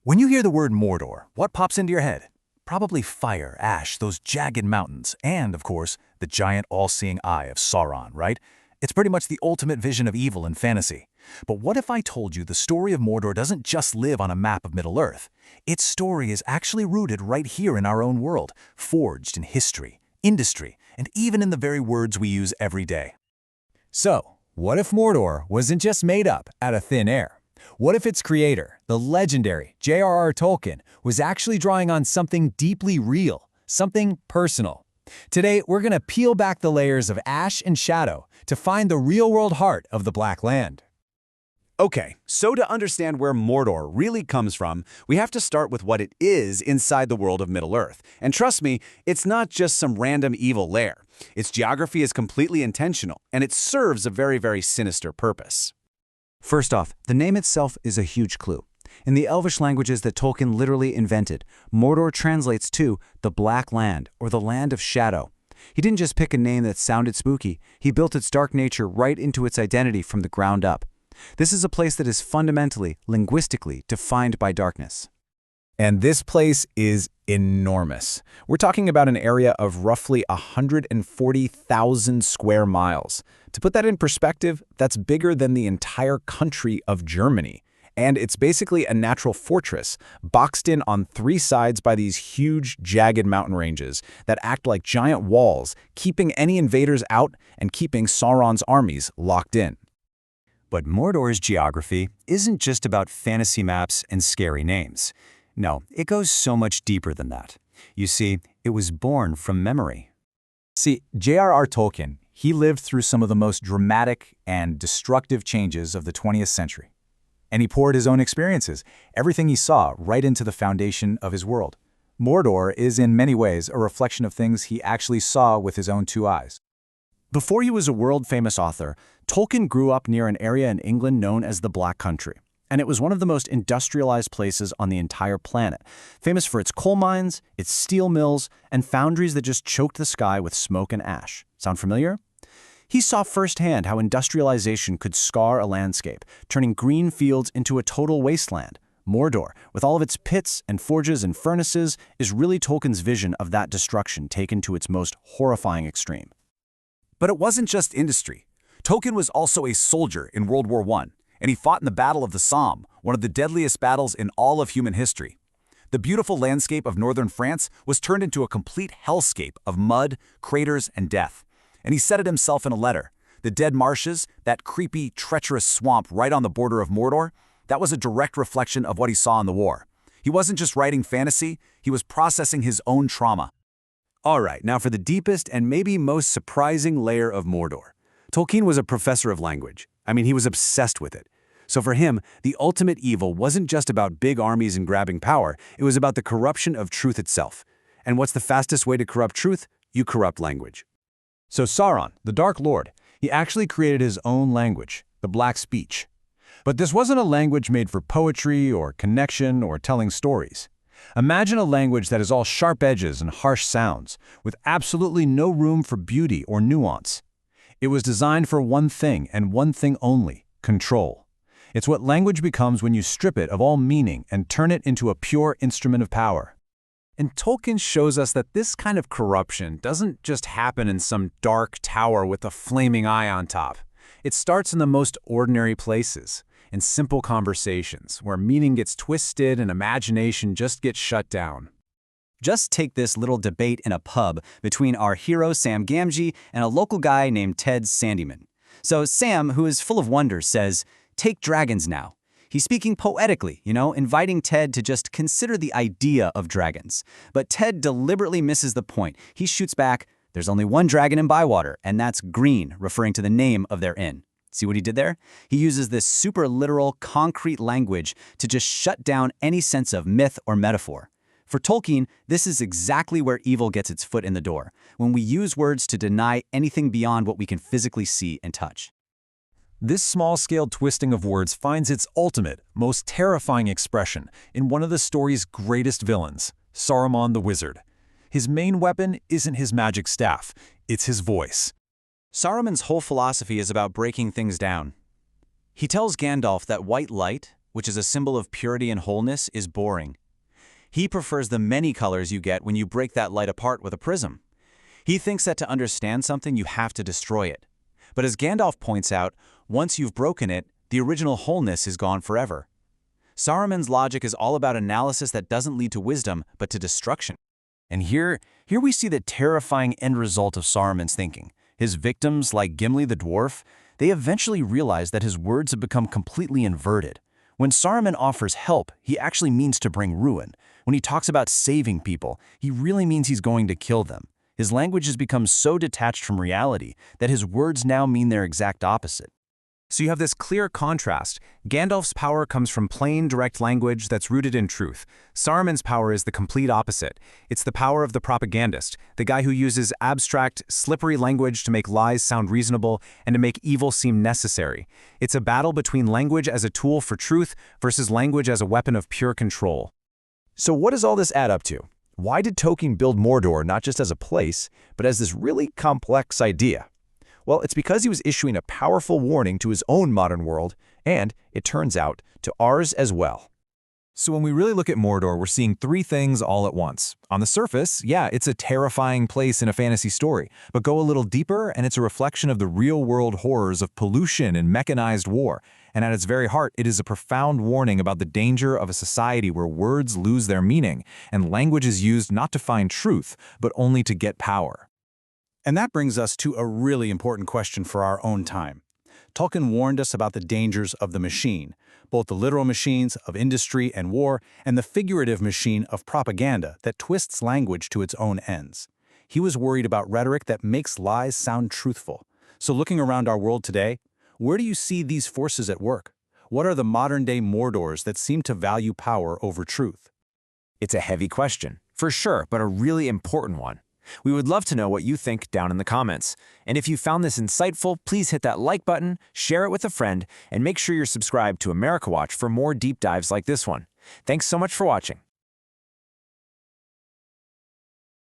When you hear the word Mordor, what pops into your head? Probably fire, ash, those jagged mountains, and, of course, the giant all-seeing eye of Sauron, right? It's pretty much the ultimate vision of evil in fantasy. But what if I told you the story of Mordor doesn't just live on a map of Middle-earth? Its story is actually rooted right here in our own world, forged in history, industry, and even in the very words we use every day. So, what if Mordor wasn't just made up out of thin air? What if its creator, the legendary J.R.R. Tolkien, was actually drawing on something deeply real, something personal? Today, we're going to peel back the layers of ash and shadow to find the real-world heart of the Black Land. Okay, so to understand where Mordor really comes from, we have to start with what it is inside the world of Middle-earth. And trust me, it's not just some random evil lair. Its geography is completely intentional, and it serves a very sinister purpose. First off, the name itself is a huge clue. In the Elvish languages that Tolkien literally invented, Mordor translates to the Black Land, or the Land of Shadow. He didn't just pick a name that sounded spooky, he built its dark nature right into its identity from the ground up. This is a place that is fundamentally, linguistically, defined by darkness. And this place is enormous. We're talking about an area of roughly 140,000 square miles. To put that in perspective, that's bigger than the entire country of Germany. And it's basically a natural fortress, boxed in on three sides by these huge, jagged mountain ranges that act like giant walls, keeping any invaders out and keeping Sauron's armies locked in. But Mordor's geography isn't just about fantasy maps and scary names. No, it goes so much deeper than that. You see, it was born from memory. See, J.R.R. Tolkien, he lived through some of the most dramatic and destructive changes of the 20th century. And he poured his own experiences, everything he saw, right into the foundation of his world. Mordor is in many ways a reflection of things he actually saw with his own two eyes. Before he was a world-famous author, Tolkien grew up near an area in England known as the Black Country. And it was one of the most industrialized places on the entire planet, famous for its coal mines, its steel mills, and foundries that just choked the sky with smoke and ash. Sound familiar? He saw firsthand how industrialization could scar a landscape, turning green fields into a total wasteland. Mordor, with all of its pits and forges and furnaces, is really Tolkien's vision of that destruction taken to its most horrifying extreme. But it wasn't just industry. Tolkien was also a soldier in World War I, and he fought in the Battle of the Somme, one of the deadliest battles in all of human history. The beautiful landscape of northern France was turned into a complete hellscape of mud, craters, and death. And he said it himself in a letter. The dead marshes, that creepy, treacherous swamp right on the border of Mordor, that was a direct reflection of what he saw in the war. He wasn't just writing fantasy, he was processing his own trauma. All right, now for the deepest and maybe most surprising layer of Mordor. Tolkien was a professor of language. I mean, he was obsessed with it. So for him, the ultimate evil wasn't just about big armies and grabbing power, it was about the corruption of truth itself. And what's the fastest way to corrupt truth? You corrupt language. So Sauron, the Dark Lord, he actually created his own language, the Black Speech. But this wasn't a language made for poetry or connection or telling stories. Imagine a language that is all sharp edges and harsh sounds, with absolutely no room for beauty or nuance. It was designed for one thing and one thing only: control. It's what language becomes when you strip it of all meaning and turn it into a pure instrument of power. And Tolkien shows us that this kind of corruption doesn't just happen in some dark tower with a flaming eye on top. It starts in the most ordinary places, in simple conversations, where meaning gets twisted and imagination just gets shut down. Just take this little debate in a pub between our hero Sam Gamgee and a local guy named Ted Sandyman. So Sam, who is full of wonder, says, "Take dragons now." He's speaking poetically, inviting Ted to just consider the idea of dragons. But Ted deliberately misses the point. He shoots back, "There's only one dragon in Bywater, and that's Green," referring to the name of their inn. See what he did there? He uses this super literal, concrete language to just shut down any sense of myth or metaphor. For Tolkien, this is exactly where evil gets its foot in the door, when we use words to deny anything beyond what we can physically see and touch. This small-scale twisting of words finds its ultimate, most terrifying expression in one of the story's greatest villains, Saruman the Wizard. His main weapon isn't his magic staff, it's his voice. Saruman's whole philosophy is about breaking things down. He tells Gandalf that white light, which is a symbol of purity and wholeness, is boring. He prefers the many colors you get when you break that light apart with a prism. He thinks that to understand something, you have to destroy it. But as Gandalf points out, once you've broken it, the original wholeness is gone forever. Saruman's logic is all about analysis that doesn't lead to wisdom, but to destruction. And here we see the terrifying end result of Saruman's thinking. His victims, like Gimli the dwarf, they eventually realize that his words have become completely inverted. When Saruman offers help, he actually means to bring ruin. When he talks about saving people, he really means he's going to kill them. His language has become so detached from reality that his words now mean their exact opposite. So you have this clear contrast. Gandalf's power comes from plain, direct language that's rooted in truth. Saruman's power is the complete opposite. It's the power of the propagandist, the guy who uses abstract, slippery language to make lies sound reasonable and to make evil seem necessary. It's a battle between language as a tool for truth versus language as a weapon of pure control. So what does all this add up to? Why did Tolkien build Mordor not just as a place, but as this really complex idea? Well, it's because he was issuing a powerful warning to his own modern world, and, it turns out, to ours as well. So when we really look at Mordor, we're seeing three things all at once. On the surface, yeah, it's a terrifying place in a fantasy story, but go a little deeper and it's a reflection of the real-world horrors of pollution and mechanized war. And at its very heart, it is a profound warning about the danger of a society where words lose their meaning, and language is used not to find truth, but only to get power. And that brings us to a really important question for our own time. Tolkien warned us about the dangers of the machine, both the literal machines of industry and war and the figurative machine of propaganda that twists language to its own ends. He was worried about rhetoric that makes lies sound truthful. So looking around our world today, where do you see these forces at work? What are the modern-day Mordors that seem to value power over truth? It's a heavy question, for sure, but a really important one. We would love to know what you think down in the comments. And if you found this insightful, please hit that like button, share it with a friend, and make sure you're subscribed to America Watch for more deep dives like this one. Thanks so much for watching.